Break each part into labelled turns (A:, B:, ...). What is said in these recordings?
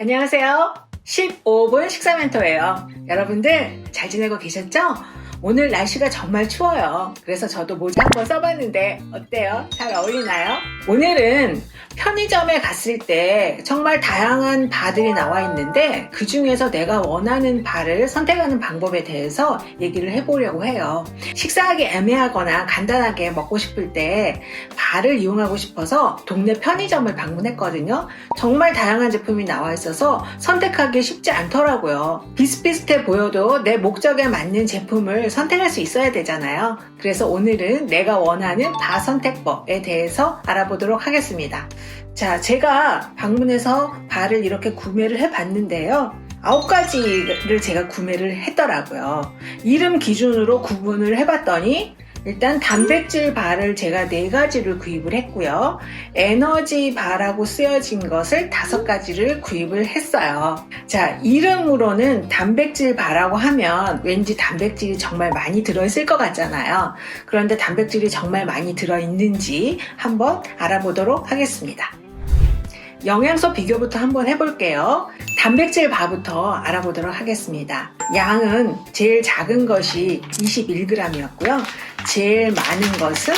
A: 안녕하세요. 15분 식사 멘토예요. 여러분들 잘 지내고 계셨죠? 오늘 날씨가 정말 추워요. 그래서 저도 모자 한번 써봤는데 어때요? 잘 어울리나요? 오늘은 편의점에 갔을 때 정말 다양한 바들이 나와 있는데 그 중에서 내가 원하는 바를 선택하는 방법에 대해서 얘기를 해보려고 해요. 식사하기 애매하거나 간단하게 먹고 싶을 때 바를 이용하고 싶어서 동네 편의점을 방문했거든요. 정말 다양한 제품이 나와 있어서 선택하기 쉽지 않더라고요. 비슷비슷해 보여도 내 목적에 맞는 제품을 선택할 수 있어야 되잖아요. 그래서 오늘은 내가 원하는 바 선택법에 대해서 알아보도록 하겠습니다. 자, 제가 방문해서 바를 이렇게 구매를 해봤는데요. 9가지를 제가 구매를 했더라고요. 이름 기준으로 구분을 해봤더니 일단 단백질 바를 제가 4가지를 구입을 했고요. 에너지 바라고 쓰여진 것을 5가지를 구입을 했어요. 자, 이름으로는 단백질 바라고 하면 왠지 단백질이 정말 많이 들어있을 것 같잖아요. 그런데 단백질이 정말 많이 들어있는지 한번 알아보도록 하겠습니다. 영양소 비교부터 한번 해볼게요. 단백질 바부터 알아보도록 하겠습니다. 양은 제일 작은 것이 21g이었고요. 제일 많은 것은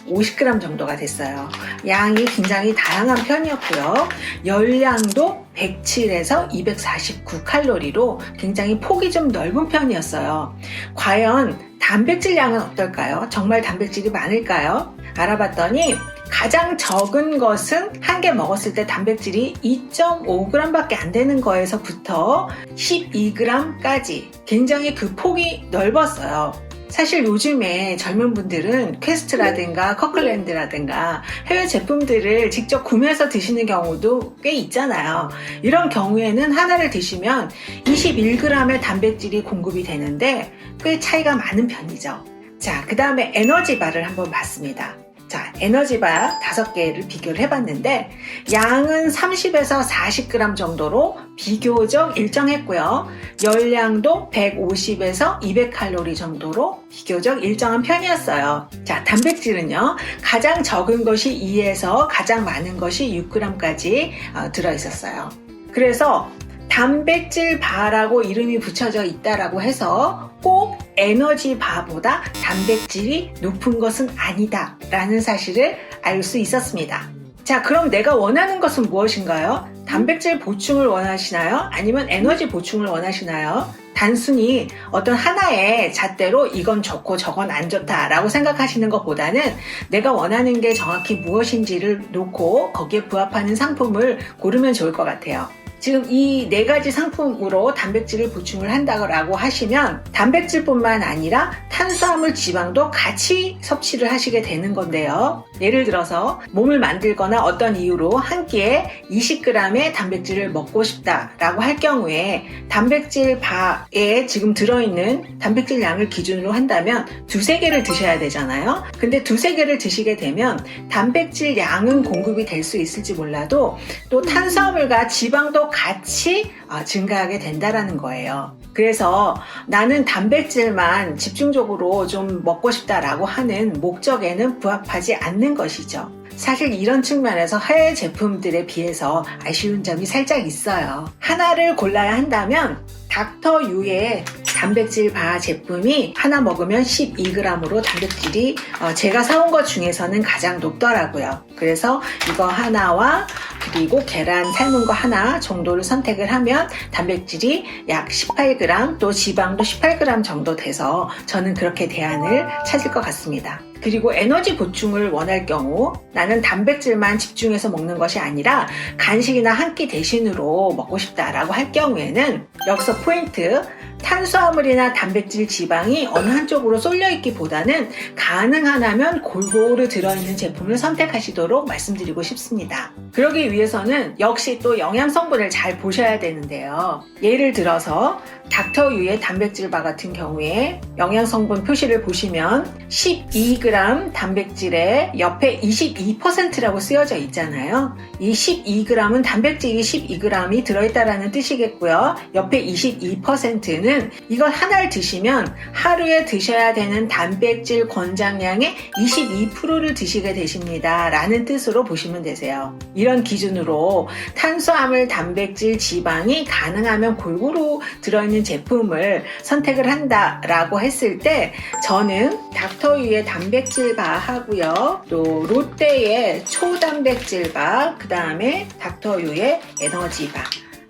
A: 50g 정도가 됐어요. 양이 굉장히 다양한 편이었고요. 열량도 107에서 249칼로리로 굉장히 폭이 좀 넓은 편이었어요. 과연 단백질 양은 어떨까요? 정말 단백질이 많을까요? 알아봤더니 가장 적은 것은 한 개 먹었을 때 단백질이 2.5g 밖에 안 되는 거에서부터 12g까지 굉장히 그 폭이 넓었어요. 사실 요즘에 젊은 분들은 퀘스트라든가 커클랜드라든가 해외 제품들을 직접 구매해서 드시는 경우도 꽤 있잖아요. 이런 경우에는 하나를 드시면 21g의 단백질이 공급이 되는데 꽤 차이가 많은 편이죠. 자, 그 다음에 에너지바를 한번 봤습니다. 자, 에너지바 5개를 비교를 해봤는데 양은 30에서 40g 정도로 비교적 일정했고요. 열량도 150에서 200칼로리 정도로 비교적 일정한 편이었어요. 자, 단백질은요. 가장 적은 것이 2에서 가장 많은 것이 6g까지 들어있었어요. 그래서 단백질 바라고 이름이 붙여져 있다라고 해서 꼭 에너지 바보다 단백질이 높은 것은 아니다 라는 사실을 알 수 있었습니다. 자, 그럼 내가 원하는 것은 무엇인가요? 단백질 보충을 원하시나요? 아니면 에너지 보충을 원하시나요? 단순히 어떤 하나의 잣대로 이건 좋고 저건 안 좋다라고 생각하시는 것보다는 내가 원하는 게 정확히 무엇인지를 놓고 거기에 부합하는 상품을 고르면 좋을 것 같아요. 지금 이 4가지 상품으로 단백질을 보충을 한다고 하시면 단백질뿐만 아니라 탄수화물, 지방도 같이 섭취를 하시게 되는 건데요. 예를 들어서 몸을 만들거나 어떤 이유로 한 끼에 20g의 단백질을 먹고 싶다라고 할 경우에 단백질 바에 지금 들어있는 단백질 양을 기준으로 한다면 2-3개를 드셔야 되잖아요. 근데 2-3개를 드시게 되면 단백질 양은 공급이 될 수 있을지 몰라도 또 탄수화물과 지방도 같이 증가하게 된다라는 거예요. 그래서 나는 단백질만 집중적으로 좀 먹고 싶다라고 하는 목적에는 부합하지 않는 것이죠. 사실 이런 측면에서 해외 제품들에 비해서 아쉬운 점이 살짝 있어요. 하나를 골라야 한다면 닥터유의 단백질 바 제품이 하나 먹으면 12g으로 단백질이 제가 사온 것 중에서는 가장 높더라고요. 그래서 이거 하나와 그리고 계란 삶은 거 하나 정도를 선택을 하면 단백질이 약 18g 또 지방도 18g 정도 돼서 저는 그렇게 대안을 찾을 것 같습니다. 그리고 에너지 보충을 원할 경우 나는 단백질만 집중해서 먹는 것이 아니라 간식이나 한 끼 대신으로 먹고 싶다라고 할 경우에는 여기서 포인트, 탄수화물이나 단백질, 지방이 어느 한쪽으로 쏠려 있기보다는 가능하다면 골고루 들어있는 제품을 선택하시도록 말씀드리고 싶습니다. 그러기 위해서는 역시 또 영양 성분을 잘 보셔야 되는데요. 예를 들어서 닥터유의 단백질 바 같은 경우에 영양 성분 표시를 보시면 12g 단백질에 옆에 22%라고 쓰여져 있잖아요. 이 12g은 단백질이 12g이 들어있다라는 뜻이겠고요. 옆에 22%는 이걸 하나를 드시면 하루에 드셔야 되는 단백질 권장량의 22%를 드시게 되십니다 라는 뜻으로 보시면 되세요. 이런 기준 기준으로 탄수화물, 단백질, 지방이 가능하면 골고루 들어있는 제품을 선택을 한다라고 했을 때 저는 닥터유의 단백질바 하고요. 또 롯데의 초단백질바, 그 다음에 닥터유의 에너지바,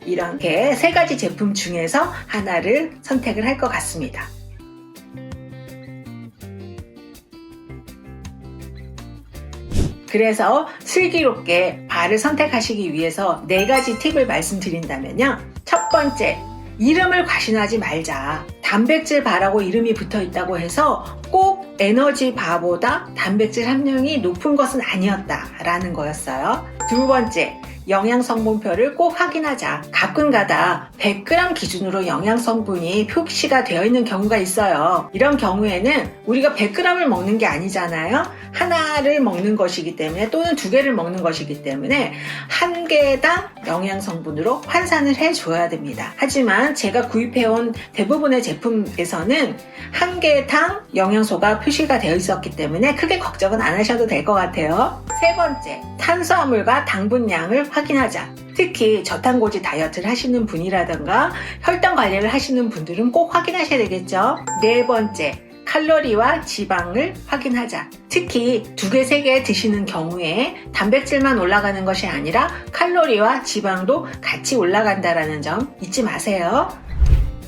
A: 이렇게 세 가지 제품 중에서 하나를 선택을 할 것 같습니다. 그래서 슬기롭게 바를 선택하시기 위해서 4가지 팁을 말씀드린다면요. 첫 번째, 이름을 과신하지 말자. 단백질 바라고 이름이 붙어 있다고 해서 꼭 에너지 바보다 단백질 함량이 높은 것은 아니었다라는 거였어요. 두 번째, 영양성분표를 꼭 확인하자. 가끔가다 100g 기준으로 영양성분이 표시가 되어 있는 경우가 있어요. 이런 경우에는 우리가 100g을 먹는 게 아니잖아요. 하나를 먹는 것이기 때문에, 또는 2개를 먹는 것이기 때문에 한 개당 영양성분으로 환산을 해줘야 됩니다. 하지만 제가 구입해온 대부분의 제품에서는 한 개당 영양소가 표시가 되어 있었기 때문에 크게 걱정은 안 하셔도 될 것 같아요. 세 번째, 탄수화물과 당분량을 확인하자. 특히 저탄고지 다이어트를 하시는 분이라든가 혈당 관리를 하시는 분들은 꼭 확인하셔야 되겠죠. 네 번째, 칼로리와 지방을 확인하자. 특히 2개, 3개 드시는 경우에 단백질만 올라가는 것이 아니라 칼로리와 지방도 같이 올라간다는 점 잊지 마세요.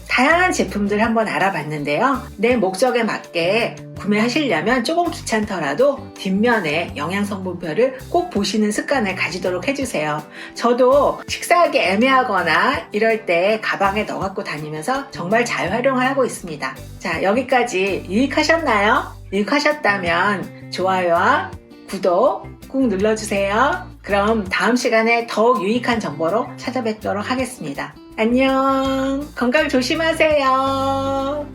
A: 다양한 제품들 한번 알아봤는데요. 내 목적에 맞게 구매하시려면 조금 귀찮더라도 뒷면에 영양성분표를 꼭 보시는 습관을 가지도록 해주세요. 저도 식사하기 애매하거나 이럴 때 가방에 넣어갖고 다니면서 정말 잘 활용을 하고 있습니다. 자, 여기까지 유익하셨나요? 유익하셨다면 좋아요와 구독 꾹 눌러주세요. 그럼 다음 시간에 더욱 유익한 정보로 찾아뵙도록 하겠습니다. 안녕. 건강 조심하세요.